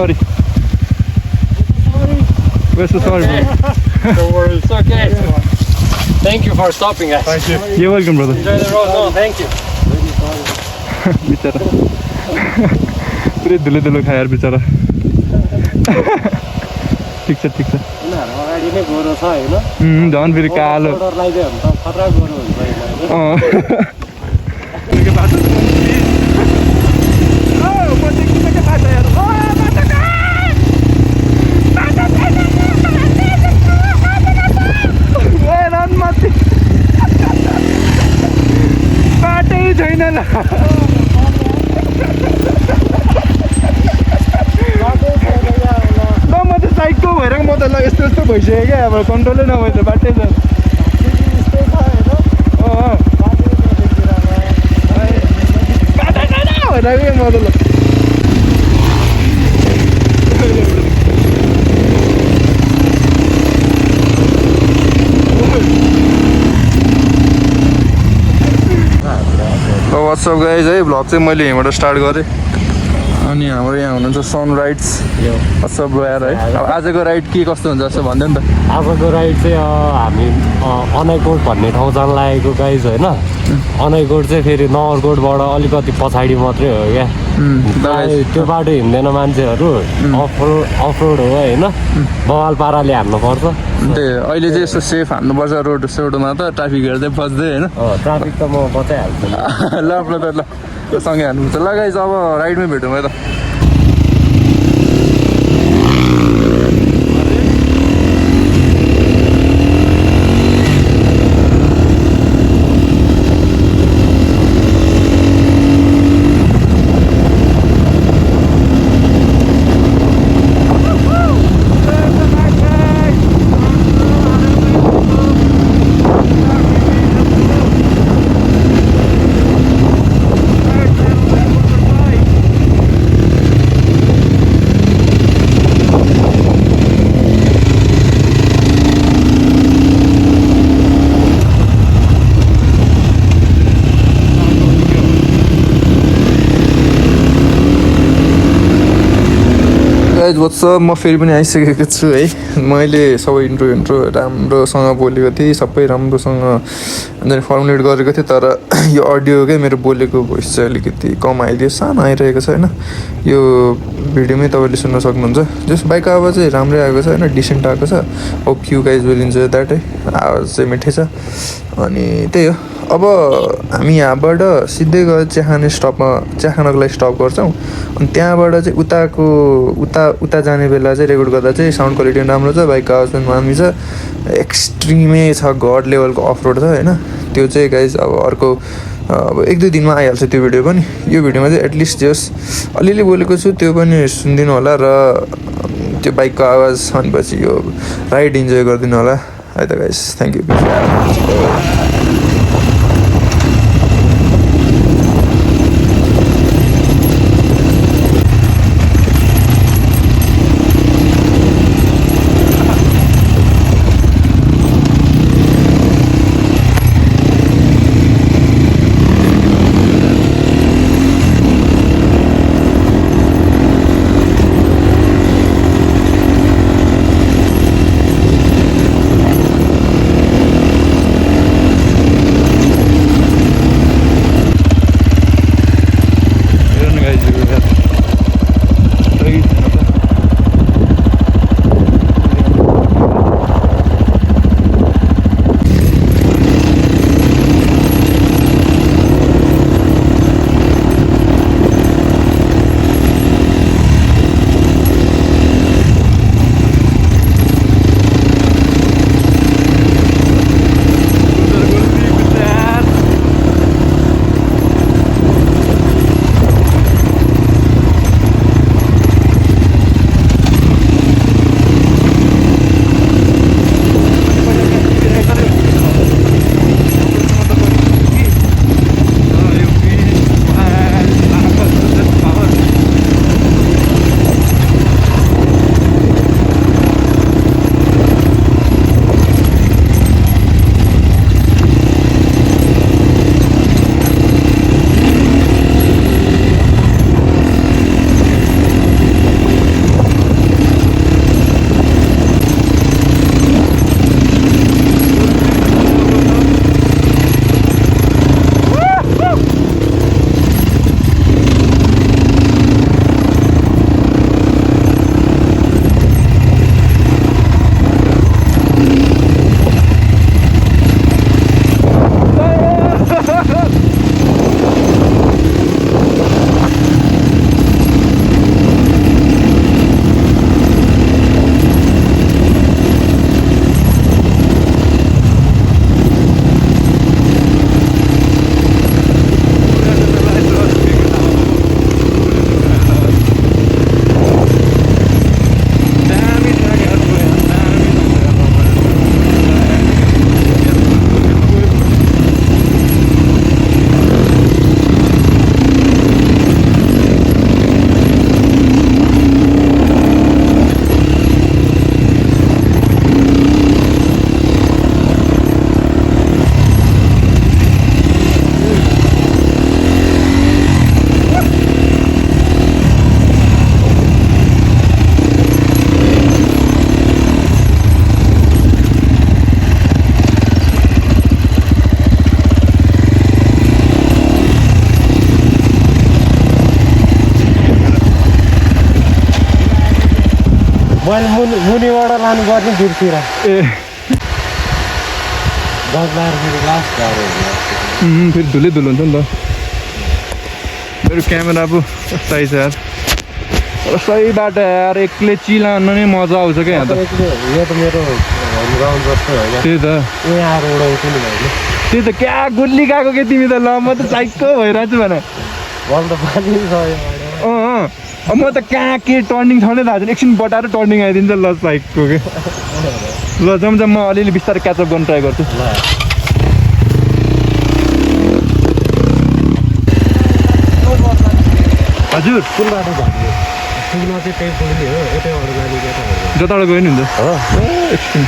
sorry. We're so sorry, bro. Don't worry, it's okay. Thank you for stopping us. Thank you. You're welcome, brother. Enjoy the road. No, thank you. बिचरा पुरै धुलो खायो यार बिचरा ठिक छ उनीहरू अगाडि नै गोरो छ हैन झन् फेरि कालो डर लाग्यो भने त खतरा गोरो हुन्छ बाटै छैन ल म त साइडको भएर म त ल यस्तो भइसक्यो क्या अब कन्ट्रोलै नभए त बाटै छ बाटै छैन भइरहेको म त ल वाट्सएप गाइज है भ्लग चाहिँ मैले यहीँबाट स्टार्ट गरेँ अनि हाम्रो यहाँ हुनुहुन्छ सनराइज वाट्सएप गएर है अब आजको राइड के कस्तो हुन्छ जस्तो भन्दै नि त आजको राइड चाहिँ हामी अनाइकोट भन्ने ठाउँ जान लागेको गाइज होइन अनाइकोट चाहिँ फेरि नगरकोटबाट अलिकति पछाडि मात्रै हो क्या त्यो बाटो हिँड्दैन मान्छेहरू अफरोड हो होइन बवाल पाराले हान्नुपर्छ त्यही अहिले चाहिँ यस्तो सेफ हान्नुपर्छ रोड सोडमा त ट्राफिक हेर्दै बस्दै होइन ट्राफिक त म बचाइहाल्छु ल ब्रदर ल सँगै हान्नुपर्छ ल गाइज अब राइडमै भेटौँ है त वाट्सएप म फेरि पनि आइसकेको छु है मैले सबै इन्ट्रो राम्रोसँग बोलेको थिएँ सबै राम्रोसँग फर्मुलेट गरेको थिएँ तर यो अडियोकै मेरो बोलेको भोइस चाहिँ अलिकति कम आइदियो सानो आइरहेको छ होइन यो भिडियोमै तपाईँले सुन्न सक्नुहुन्छ जस बाइक आवाज चाहिँ राम्रै आएको छ होइन डिसेन्ट आएको छ hope you guys will enjoy that है आवाज चाहिँ मिठै छ अनि त्यही हो अब हामी यहाँबाट सिधै गएर चिया खानको लागि स्टप गर्छौँ अनि त्यहाँबाट चाहिँ उता जाने बेला चाहिँ रेकर्ड गर्दा चाहिँ साउन्ड क्वालिटी पनि राम्रो छ बाइकको आवाज पनि दामी छ एक्सट्रिमै छ गड लेभलको अफ रोड छ होइन त्यो चाहिँ गाइज अब अर्को अब 1-2 दिनमा आइहाल्छ त्यो भिडियो पनि यो भिडियोमा चाहिँ एटलिस्ट जस अलिअलि बोलेको छु त्यो पनि सुनिदिनु होला र त्यो बाइकको आवाज भनेपछि यो राइड इन्जोय गरिदिनु होला है त गाइज थ्याङ्क यू मैले मुनिबाट लानु पर्ने बिर्सिएर ए बदलाएर फेरि लास्ट गाह्रो फेरि धुलै धुलो हुन्छ नि त मेरो क्यामेरा पो साइज यार सही बाटो यार एक्लै चिलाउन नै मजा आउँछ क्या यहाँ त यो त मेरो होम ग्राउन्ड जस्तो हो क्या त्यही त यहाँ आएर उडाउँछु नि मैले त्यही त क्या गुल्ली गएको के तिमी त ल म त साइकको भइरहेको छु भने बल त पानी छ अब म त कहाँ के टर्निङ छ नै थाहा छैन एकछिन बटाएर टर्निङ आइदिन्छ ल साइकको के ल जाउँ म अलिअलि बिस्तारै क्याचअप गर्न ट्राई गर्छु हजुर कुन बाटो झार्ने पुग्न चाहिँ त्यही पुग्ने हो यतैबाट जाने केटाहरू जताबाट गयो नि हुन्छ हो एकछिन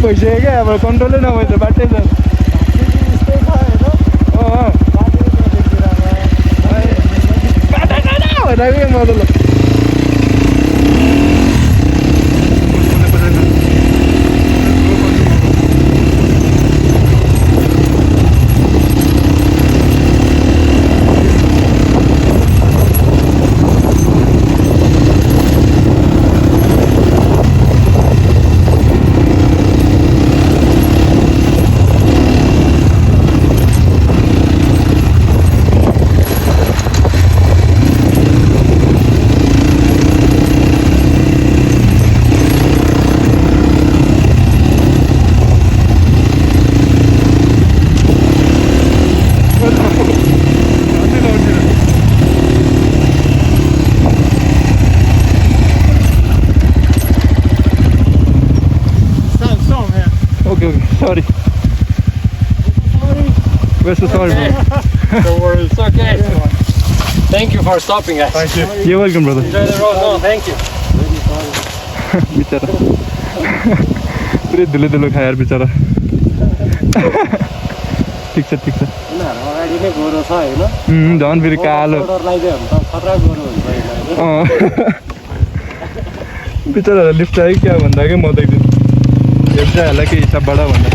भइसक्यो क्या अब कन्ट्रोलै नभए त बाटै छ भइरहेको मजा ल Sorry. We're so sorry, bro. Don't worry, it's okay. Thank you for stopping us. Thank you. You're welcome, brother. Enjoy the road. No, thank you. बिचरा पुरै धुलो धुलो खायो यार बिचरा ठिक छ ठिक छ अगाडि नै गोरो छ होइन झन् फेरि कालो खतरा गोरो हुन्छ बिचरा लिफ्ट आयो क्या भन्दा कि म त एकदिन हेर्छ के हिसाबबाट भन्दा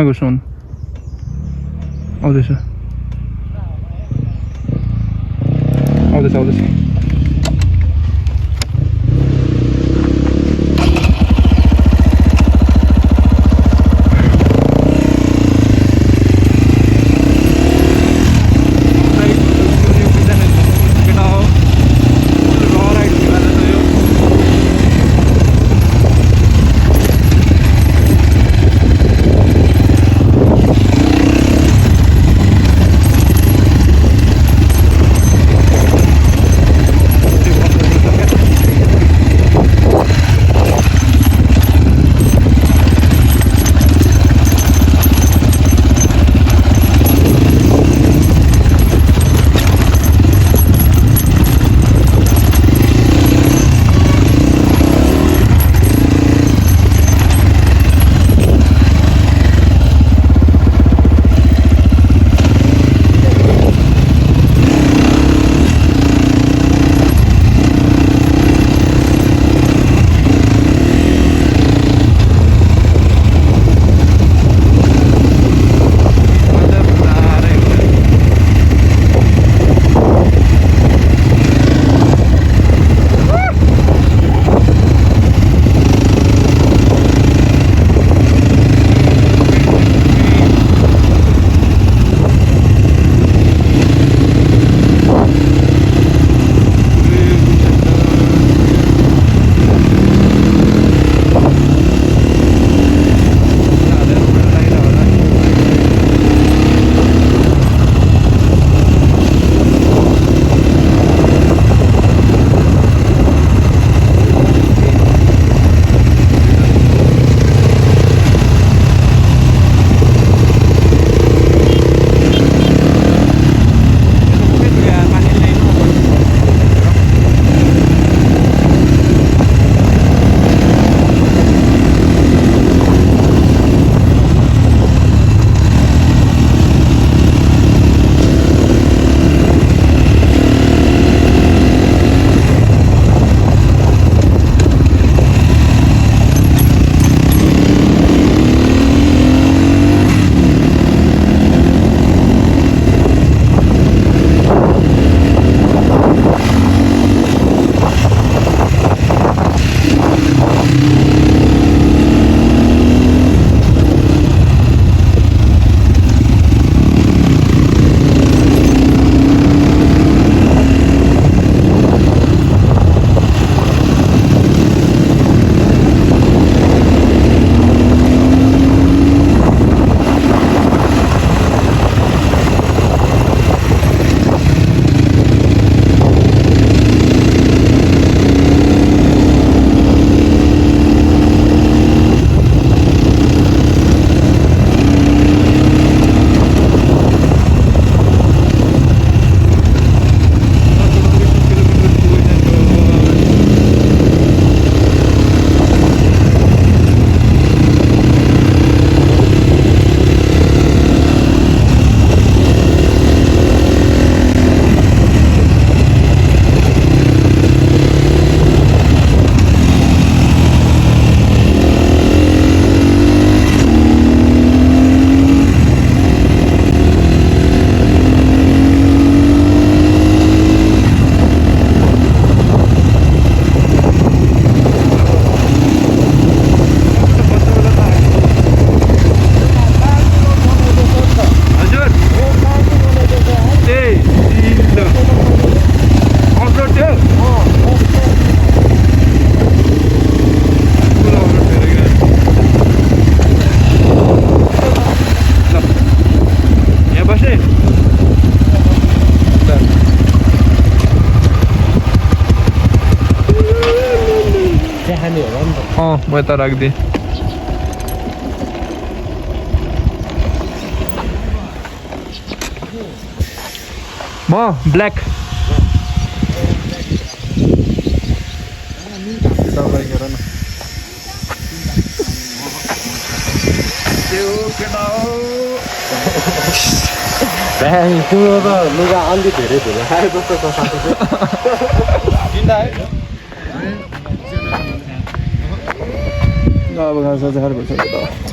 तपाईँको सुन आउँदैछ आउँदैछ आउँदैछ म यता राखिदिएँ म ब्ल्याक तिम्रो त लुगा अलि धेरै धेरै खायो जस्तो छ साथी अब